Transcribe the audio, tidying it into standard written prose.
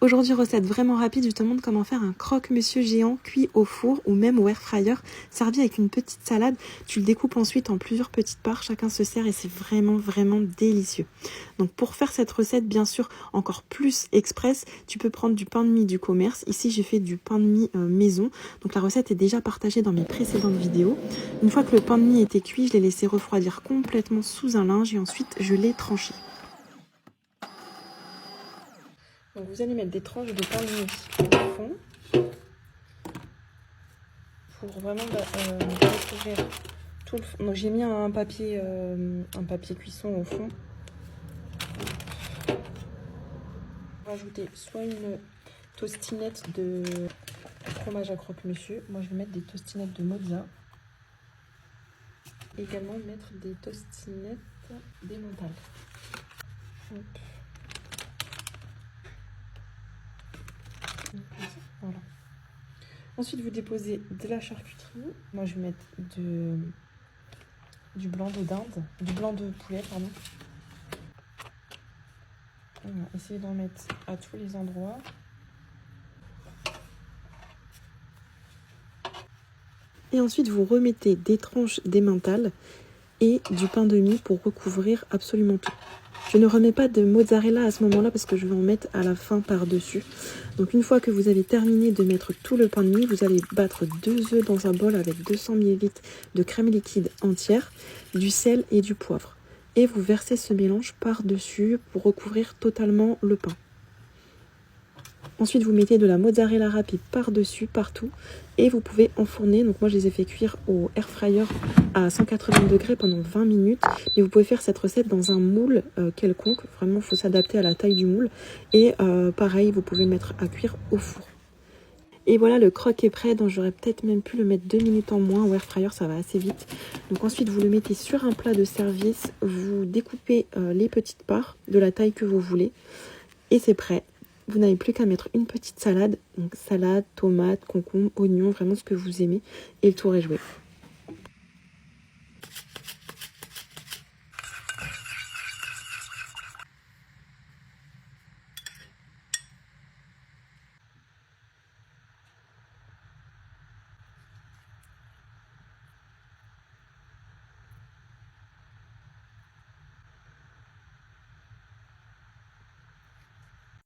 Aujourd'hui, recette vraiment rapide, je te montre comment faire un croque-monsieur géant cuit au four ou même au air fryer, servi avec une petite salade. Tu le découpes ensuite en plusieurs petites parts, chacun se sert et c'est vraiment délicieux. Donc pour faire cette recette, bien sûr, encore plus express, tu peux prendre du pain de mie du commerce. Ici, j'ai fait du pain de mie maison. Donc la recette est déjà partagée dans mes précédentes vidéos. Une fois que le pain de mie était cuit, je l'ai laissé refroidir complètement sous un linge et ensuite je l'ai tranché. Donc vous allez mettre des tranches de pain de mie au fond pour vraiment recouvrir tout le fond. Donc j'ai mis un papier cuisson au fond. On va rajouter soit une tostinette de fromage à croque-monsieur. Moi je vais mettre des tostinettes de mozza. Également mettre des tostinettes d'emmental. Voilà. Ensuite, vous déposez de la charcuterie. Moi, je vais mettre du blanc de dinde, du blanc de poulet, pardon. Voilà, essayez d'en mettre à tous les endroits. Et ensuite, vous remettez des tranches d'emmental et du pain de mie pour recouvrir absolument tout. Je ne remets pas de mozzarella à ce moment-là parce que je vais en mettre à la fin par-dessus. Donc une fois que vous avez terminé de mettre tout le pain de mie, vous allez battre 2 œufs dans un bol avec 200 ml de crème liquide entière, du sel et du poivre. Et vous versez ce mélange par-dessus pour recouvrir totalement le pain. Ensuite, vous mettez de la mozzarella râpée par-dessus, partout. Et vous pouvez enfourner. Donc moi, je les ai fait cuire au air fryer à 180 degrés pendant 20 minutes. Mais vous pouvez faire cette recette dans un moule quelconque. Vraiment, il faut s'adapter à la taille du moule. Et pareil, vous pouvez le mettre à cuire au four. Et voilà, le croque est prêt. Donc j'aurais peut-être même pu le mettre 2 minutes en moins. Au air fryer, ça va assez vite. Donc ensuite, vous le mettez sur un plat de service. Vous découpez les petites parts de la taille que vous voulez. Et c'est prêt. Vous n'avez plus qu'à mettre une petite salade, donc salade, tomate, concombre, oignon, vraiment ce que vous aimez, et le tour est joué.